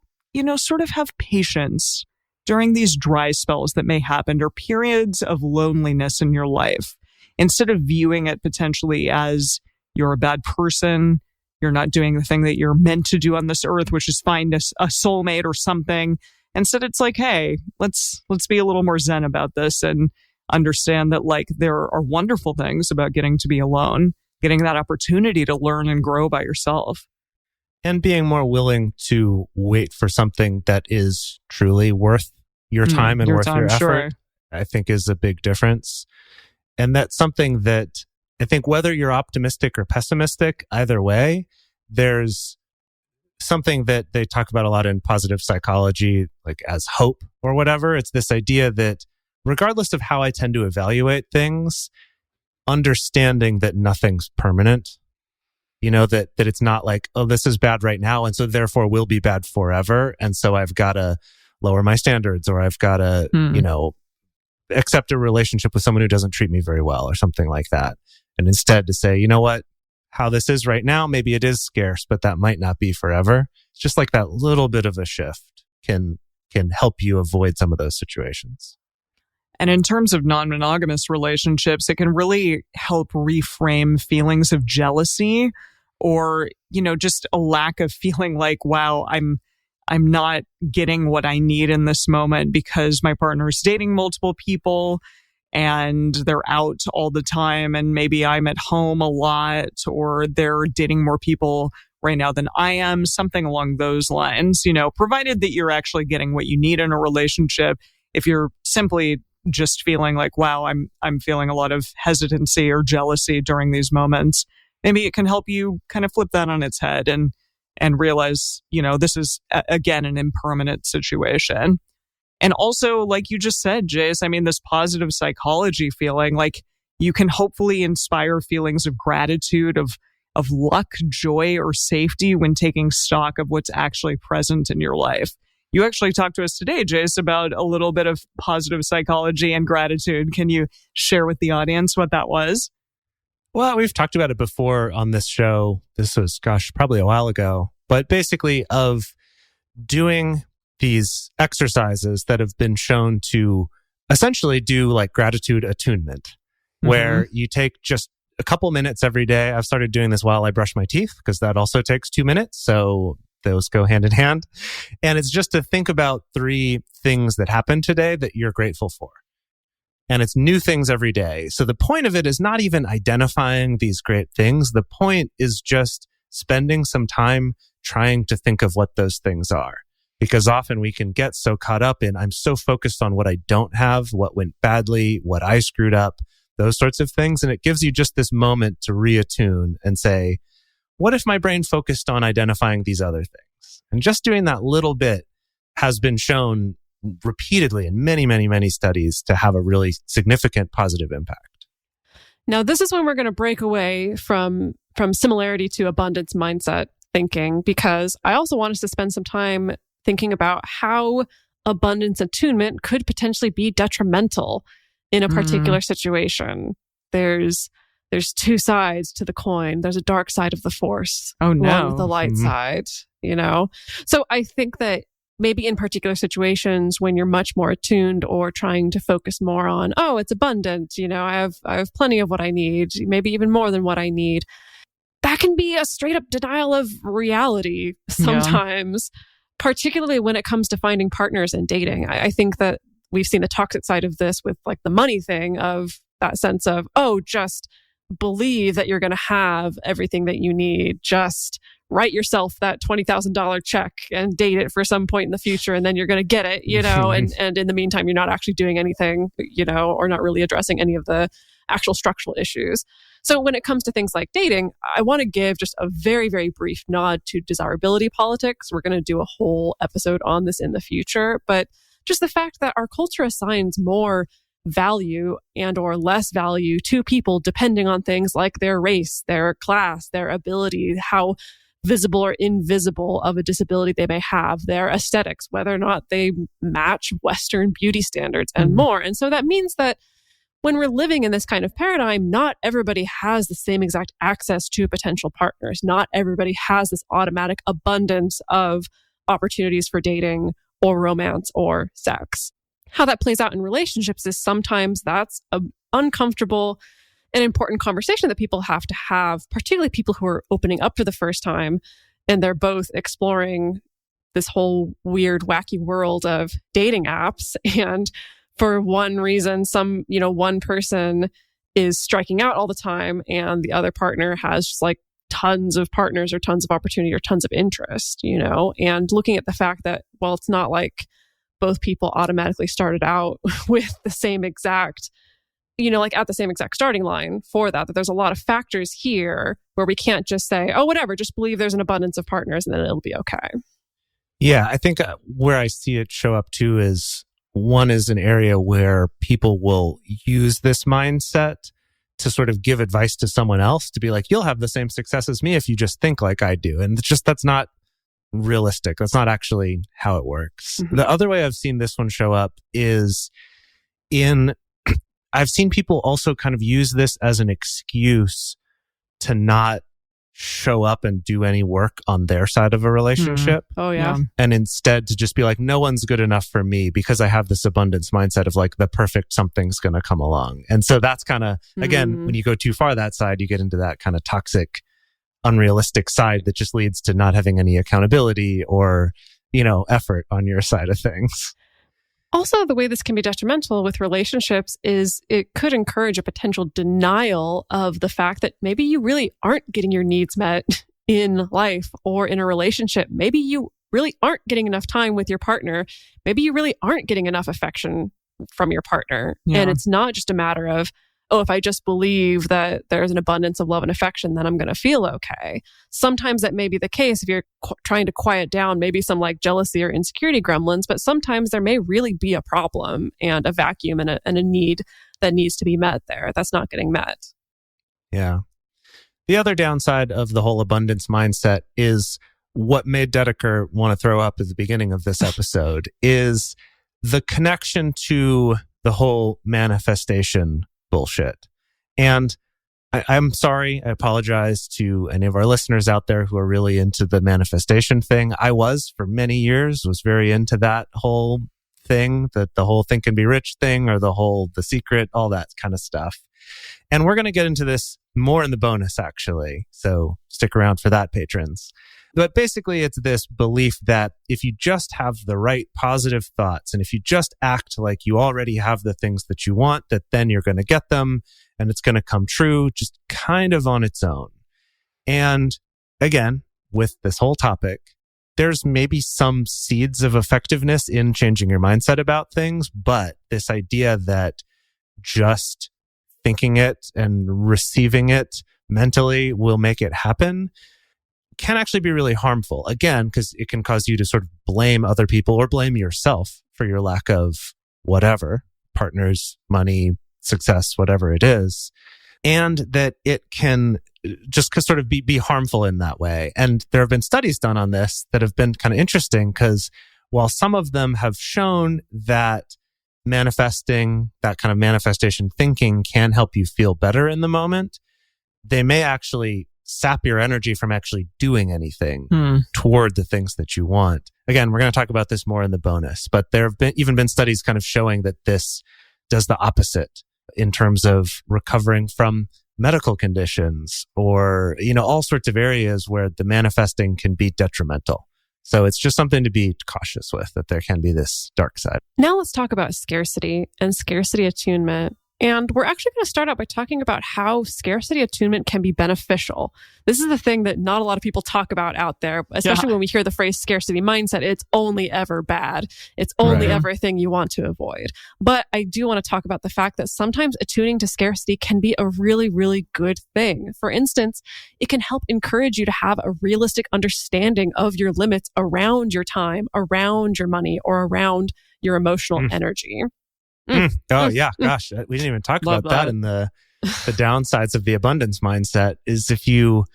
sort of have patience during these dry spells that may happen or periods of loneliness in your life. Instead of viewing it potentially as you're a bad person, you're not doing the thing that you're meant to do on this earth, which is find a soulmate or something. Instead, it's like, hey, let's be a little more zen about this and understand that like there are wonderful things about getting to be alone, getting that opportunity to learn and grow by yourself. And being more willing to wait for something that is truly worth your time and worth your effort, sure. I think is a big difference. And that's something that I think whether you're optimistic or pessimistic, either way, there's something that they talk about a lot in positive psychology, like as hope or whatever. It's this idea that regardless of how I tend to evaluate things, understanding that nothing's permanent, that it's not like, oh, this is bad right now, and so therefore will be bad forever. And so I've got to lower my standards, or I've got to, accept a relationship with someone who doesn't treat me very well or something like that. And instead to say, you know what, how this is right now, maybe it is scarce, but that might not be forever. It's just like that little bit of a shift can help you avoid some of those situations. And in terms of non-monogamous relationships, it can really help reframe feelings of jealousy or, just a lack of feeling like, wow, I'm not getting what I need in this moment because my partner is dating multiple people and they're out all the time, and maybe I'm at home a lot, or they're dating more people right now than I am, something along those lines, provided that you're actually getting what you need in a relationship. If you're simply just feeling like, wow, I'm feeling a lot of hesitancy or jealousy during these moments, maybe it can help you kind of flip that on its head and realize, this is, again, an impermanent situation. And also, like you just said, Jase, this positive psychology feeling, like you can hopefully inspire feelings of gratitude, of luck, joy, or safety when taking stock of what's actually present in your life. You actually talked to us today, Jase, about a little bit of positive psychology and gratitude. Can you share with the audience what that was? Well, we've talked about it before on this show. This was, probably a while ago. But basically of doing these exercises that have been shown to essentially do like gratitude attunement, where you take just a couple minutes every day. I've started doing this while I brush my teeth because that also takes 2 minutes. So those go hand in hand. And it's just to think about 3 things that happened today that you're grateful for. And it's new things every day. So the point of it is not even identifying these great things. The point is just spending some time trying to think of what those things are. Because often we can get so caught up in, I'm so focused on what I don't have, what went badly, what I screwed up, those sorts of things. And it gives you just this moment to reattune and say, what if my brain focused on identifying these other things? And just doing that little bit has been shown repeatedly in many, many, many studies to have a really significant positive impact. Now, this is when we're going to break away from similarity to abundance mindset thinking, because I also want us to spend some time thinking about how abundance attunement could potentially be detrimental in a particular situation. There's 2 sides to the coin. There's a dark side of the force. Oh, no. Along with the light side, So I think that maybe in particular situations when you're much more attuned or trying to focus more on, oh, it's abundant, I have plenty of what I need, maybe even more than what I need. That can be a straight up denial of reality sometimes, particularly when it comes to finding partners and dating. I think that we've seen the toxic side of this with like the money thing, of that sense of, oh, just believe that you're going to have everything that you need. Just write yourself that $20,000 check and date it for some point in the future, and then you're going to get it, and in the meantime, you're not actually doing anything, or not really addressing any of the actual structural issues. So when it comes to things like dating, I want to give just a very, very brief nod to desirability politics. We're going to do a whole episode on this in the future, but just the fact that our culture assigns more value and or less value to people depending on things like their race, their class, their ability, how visible or invisible of a disability they may have, their aesthetics, whether or not they match Western beauty standards and more. And so that means that when we're living in this kind of paradigm, not everybody has the same exact access to potential partners. Not everybody has this automatic abundance of opportunities for dating or romance or sex. How that plays out in relationships is sometimes that's an uncomfortable and important conversation that people have to have, particularly people who are opening up for the first time and they're both exploring this whole weird, wacky world of dating apps. And for one reason, one person is striking out all the time and the other partner has just like tons of partners or tons of opportunity or tons of interest, and looking at the fact that, well, it's not like both people automatically started out with the same exact, at the same exact starting line for that there's a lot of factors here where we can't just say, oh, whatever, just believe there's an abundance of partners and then it'll be okay. Yeah, I think where I see it show up too is one is an area where people will use this mindset to sort of give advice to someone else to be like, you'll have the same success as me if you just think like I do. And that's not realistic. That's not actually how it works. Mm-hmm. The other way I've seen this one show up is I've seen people also kind of use this as an excuse to not show up and do any work on their side of a relationship. Oh, yeah. And instead to just be like, no one's good enough for me because I have this abundance mindset of like the perfect something's going to come along. And so that's kind of, again, when you go too far that side, you get into that kind of toxic, unrealistic side that just leads to not having any accountability or, effort on your side of things. Also, the way this can be detrimental with relationships is it could encourage a potential denial of the fact that maybe you really aren't getting your needs met in life or in a relationship. Maybe you really aren't getting enough time with your partner. Maybe you really aren't getting enough affection from your partner. Yeah. And it's not just a matter of, oh, if I just believe that there's an abundance of love and affection, then I'm going to feel okay. Sometimes that may be the case if you're trying to quiet down maybe some like jealousy or insecurity gremlins, but sometimes there may really be a problem and a vacuum and a need that needs to be met there that's not getting met. Yeah. The other downside of the whole abundance mindset is what made Dedeker want to throw up at the beginning of this episode is the connection to the whole manifestation bullshit. And I'm sorry, I apologize to any of our listeners out there who are really into the manifestation thing. I was for many years, was very into that whole thing, that the whole think and be rich thing or the secret, all that kind of stuff. And we're going to get into this more in the bonus actually. So stick around for that, patrons. But basically it's this belief that if you just have the right positive thoughts and if you just act like you already have the things that you want, that then you're going to get them and it's going to come true just kind of on its own. And again, with this whole topic, there's maybe some seeds of effectiveness in changing your mindset about things, but this idea that just thinking it and receiving it mentally will make it happen can actually be really harmful. Again, because it can cause you to sort of blame other people or blame yourself for your lack of whatever, partners, money, success, whatever it is. And that it can just sort of be harmful in that way. And there have been studies done on this that have been kind of interesting because while some of them have shown that manifesting, that kind of manifestation thinking can help you feel better in the moment, they may actually sap your energy from actually doing anything toward the things that you want. Again, we're going to talk about this more in the bonus, but there have been studies kind of showing that this does the opposite in terms of recovering from medical conditions or, all sorts of areas where the manifesting can be detrimental. So it's just something to be cautious with, that there can be this dark side. Now let's talk about scarcity and scarcity attunement. And we're actually going to start out by talking about how scarcity attunement can be beneficial. This is the thing that not a lot of people talk about out there, especially when we hear the phrase scarcity mindset. It's only ever bad. It's only ever a thing you want to avoid. But I do want to talk about the fact that sometimes attuning to scarcity can be a really, really good thing. For instance, it can help encourage you to have a realistic understanding of your limits around your time, around your money, or around your emotional energy. Oh, yeah. Gosh, we didn't even talk about that. And the downsides of the abundance mindset is if you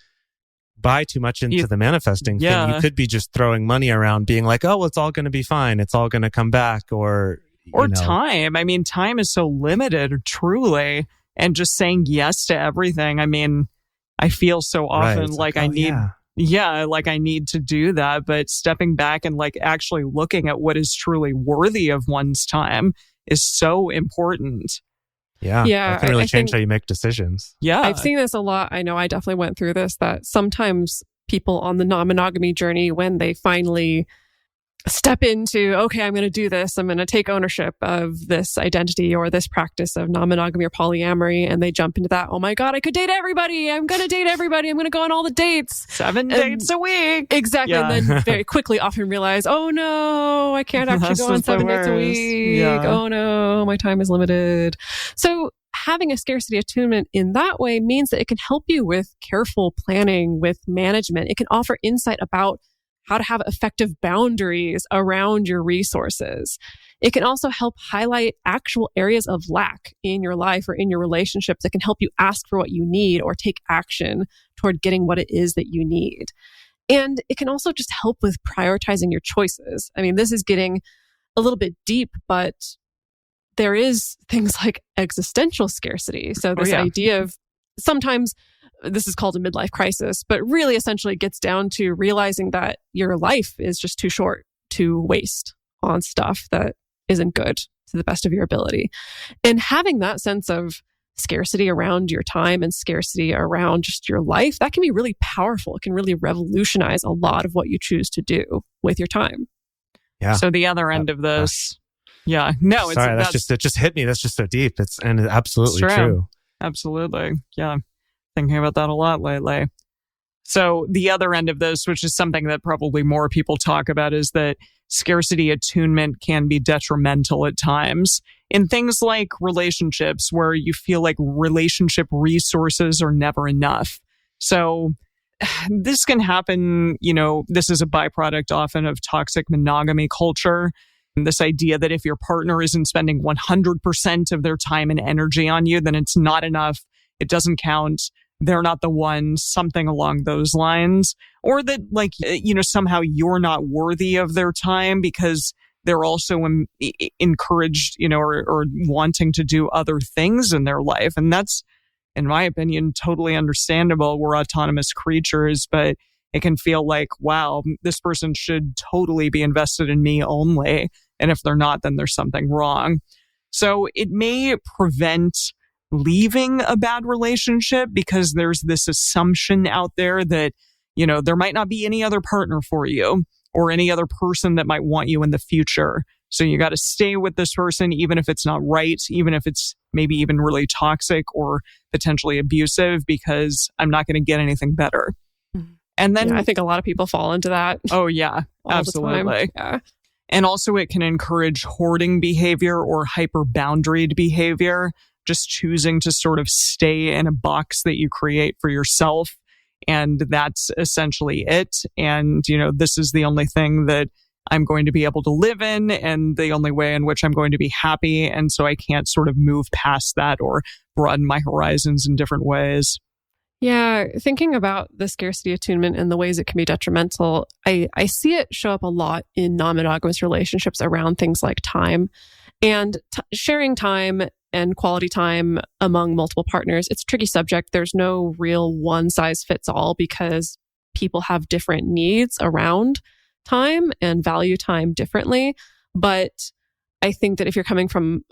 buy too much into the manifesting thing, you could be just throwing money around being like, oh, well, it's all going to be fine. It's all going to come back. Or time. I mean, time is so limited, truly. And just saying yes to everything. I mean, I feel so often like I need... like I need to do that, but stepping back and like actually looking at what is truly worthy of one's time is so important. Yeah. That can really change how you make decisions. Yeah. I've seen this a lot. I know I definitely went through this, that sometimes people on the non-monogamy journey, when they finally step into, okay, I'm going to do this, I'm going to take ownership of this identity or this practice of non-monogamy or polyamory, and they jump into that, oh my God, I could date everybody. I'm going to date everybody. I'm going to go on all the dates. 7 dates a week. Exactly. Yeah. And then very quickly often realize, oh no, I can't actually go on 7 dates a week. Yeah. Oh no, my time is limited. So having a scarcity attunement in that way means that it can help you with careful planning, with management. It can offer insight about how to have effective boundaries around your resources. It can also help highlight actual areas of lack in your life or in your relationships that can help you ask for what you need or take action toward getting what it is that you need. And it can also just help with prioritizing your choices. I mean, this is getting a little bit deep, but there is things like existential scarcity. So this idea of sometimes this is called a midlife crisis, but really essentially gets down to realizing that your life is just too short to waste on stuff that isn't good to the best of your ability. And having that sense of scarcity around your time and scarcity around just your life, that can be really powerful. It can really revolutionize a lot of what you choose to do with your time. Yeah. So the other end of this, it just hit me. That's just so deep. It's absolutely true. Absolutely. Yeah. Thinking about that a lot lately. So the other end of this, which is something that probably more people talk about, is that scarcity attunement can be detrimental at times in things like relationships where you feel like relationship resources are never enough. So this can happen, this is a byproduct often of toxic monogamy culture. And this idea that if your partner isn't spending 100% of their time and energy on you, then it's not enough. It doesn't count. They're not the one, something along those lines. Or that somehow you're not worthy of their time because they're also encouraged, or wanting to do other things in their life. And that's, in my opinion, totally understandable. We're autonomous creatures, but it can feel like, wow, this person should totally be invested in me only. And if they're not, then there's something wrong. So it may prevent leaving a bad relationship because there's this assumption out there that, there might not be any other partner for you or any other person that might want you in the future. So you got to stay with this person, even if it's not right, even if it's maybe even really toxic or potentially abusive, because I'm not going to get anything better. And then I think a lot of people fall into that. Oh, yeah, absolutely. Yeah. And also it can encourage hoarding behavior or hyper-boundaried behavior, just choosing to sort of stay in a box that you create for yourself. And that's essentially it. And, this is the only thing that I'm going to be able to live in and the only way in which I'm going to be happy. And so I can't sort of move past that or broaden my horizons in different ways. Yeah, thinking about the scarcity attunement and the ways it can be detrimental, I see it show up a lot in non-monogamous relationships around things like time and sharing time and quality time among multiple partners. It's a tricky subject. There's no real one size fits all because people have different needs around time and value time differently. But I think that if you're coming from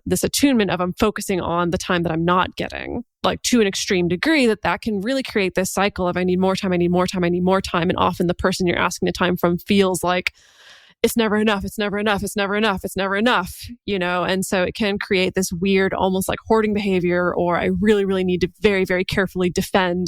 this attunement of I'm focusing on the time that I'm not getting, like to an extreme degree, that can really create this cycle of I need more time, I need more time, I need more time. And often the person you're asking the time from feels like it's never enough, it's never enough, it's never enough, it's never enough, And so it can create this weird, almost like hoarding behavior, or I really, really need to very, very carefully defend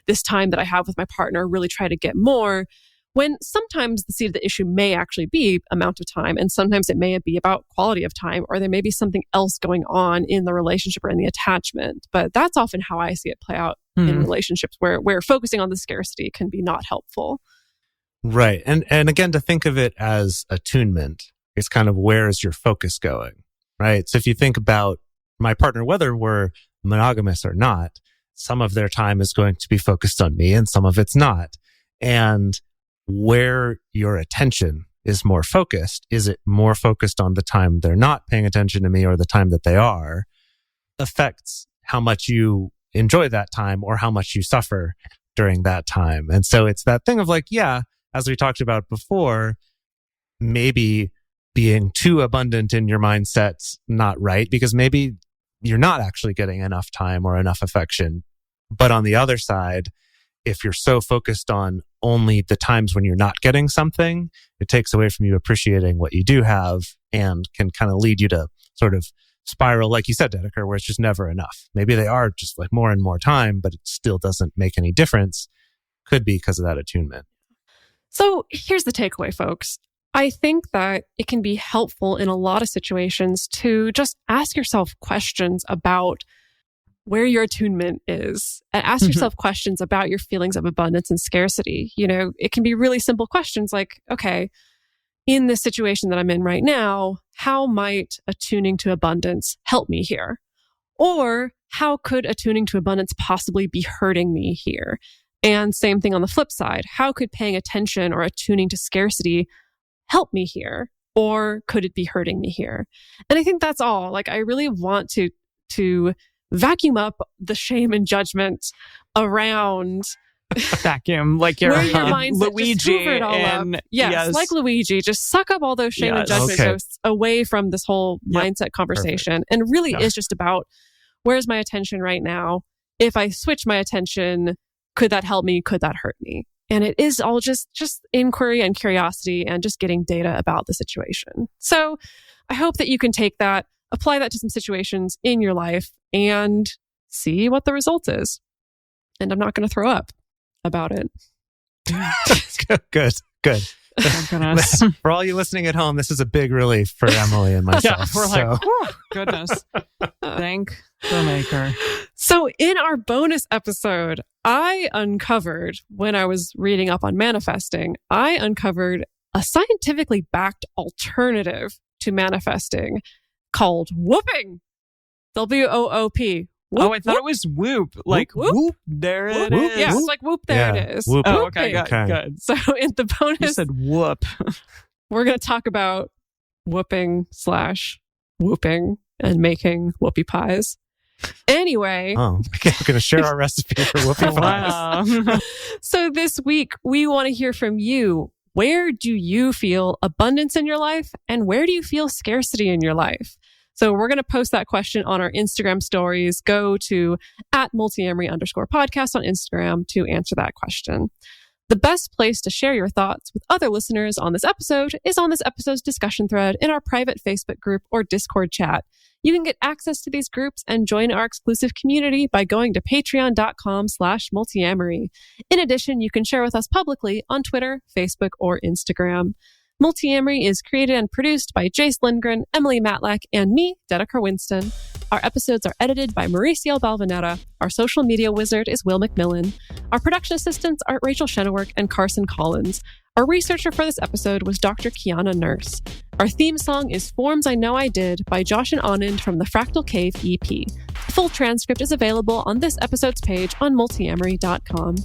this time that I have with my partner, really try to get more. When sometimes the seed of the issue may actually be amount of time, and sometimes it may be about quality of time, or there may be something else going on in the relationship or in the attachment. But that's often how I see it play out in relationships where focusing on the scarcity can be not helpful. Right. And again, to think of it as attunement, it's kind of where is your focus going? right? So if you think about my partner, whether we're monogamous or not, some of their time is going to be focused on me and some of it's not. And where your attention is more focused, is it more focused on the time they're not paying attention to me or the time that they are, affects how much you enjoy that time or how much you suffer during that time. And so it's that thing of like, yeah, as we talked about before, maybe being too abundant in your mindset's not right because maybe you're not actually getting enough time or enough affection. But on the other side, if you're so focused on only the times when you're not getting something, it takes away from you appreciating what you do have and can kind of lead you to sort of spiral, like you said, Dedeker, where it's just never enough. Maybe they are just like more and more time, but it still doesn't make any difference. Could be because of that attunement. So here's the takeaway, folks. I think that it can be helpful in a lot of situations to just ask yourself questions about where your attunement is and ask yourself questions about your feelings of abundance and scarcity. You know, it can be really simple questions like, okay, in this situation that I'm in right now, how might attuning to abundance help me here? Or how could attuning to abundance possibly be hurting me here? And same thing on the flip side. How could paying attention or attuning to scarcity help me here? Or could it be hurting me here? And I think that's all. Like, I really want to vacuum up the shame and judgment around vacuum, like your mindset, Luigi it all and up. Yes, like Luigi, just suck up all those shame and judgment ghosts away from this whole mindset conversation. Perfect. And really is just about, where's my attention right now? If I switch my attention, could that help me? Could that hurt me? And it is all just inquiry and curiosity and just getting data about the situation. So I hope that you can take that, apply that to some situations in your life and see what the result is. And I'm not going to throw up about it. Good. Oh, goodness. For all you listening at home, this is a big relief for Emily and myself. Yeah, we're like, oh, goodness. Thank the maker. So in our bonus episode, I uncovered, when I was reading up on manifesting, I uncovered a scientifically backed alternative to manifesting called whooping. WOOP. Whoop, oh, I thought it was whoop. Like whoop. There it is. Yeah, it's like whoop. There it is. Whoop. Oh, okay, good. So in the bonus, you said whoop. We're going to talk about whooping/whooping and making whoopie pies. Anyway. Oh, we're going to share our recipe for whoopie pies. Wow. So this week, we want to hear from you. Where do you feel abundance in your life? And where do you feel scarcity in your life? So we're going to post that question on our Instagram stories. Go to @Multiamory_podcast on Instagram to answer that question. The best place to share your thoughts with other listeners on this episode is on this episode's discussion thread in our private Facebook group or Discord chat. You can get access to these groups and join our exclusive community by going to patreon.com/multiamory. In addition, you can share with us publicly on Twitter, Facebook, or Instagram. Multiamory is created and produced by Jase Lindgren, Emily Matlack, and me, Dedeker Winston. Our episodes are edited by Mauricio Balvanera. Our social media wizard is Will McMillan. Our production assistants are Rachel Shennework and Carson Collins. Our researcher for this episode was Dr. Kiana Nurse. Our theme song is Forms I Know I Did by Josh and Anand from the Fractal Cave EP. The full transcript is available on this episode's page on multiamory.com.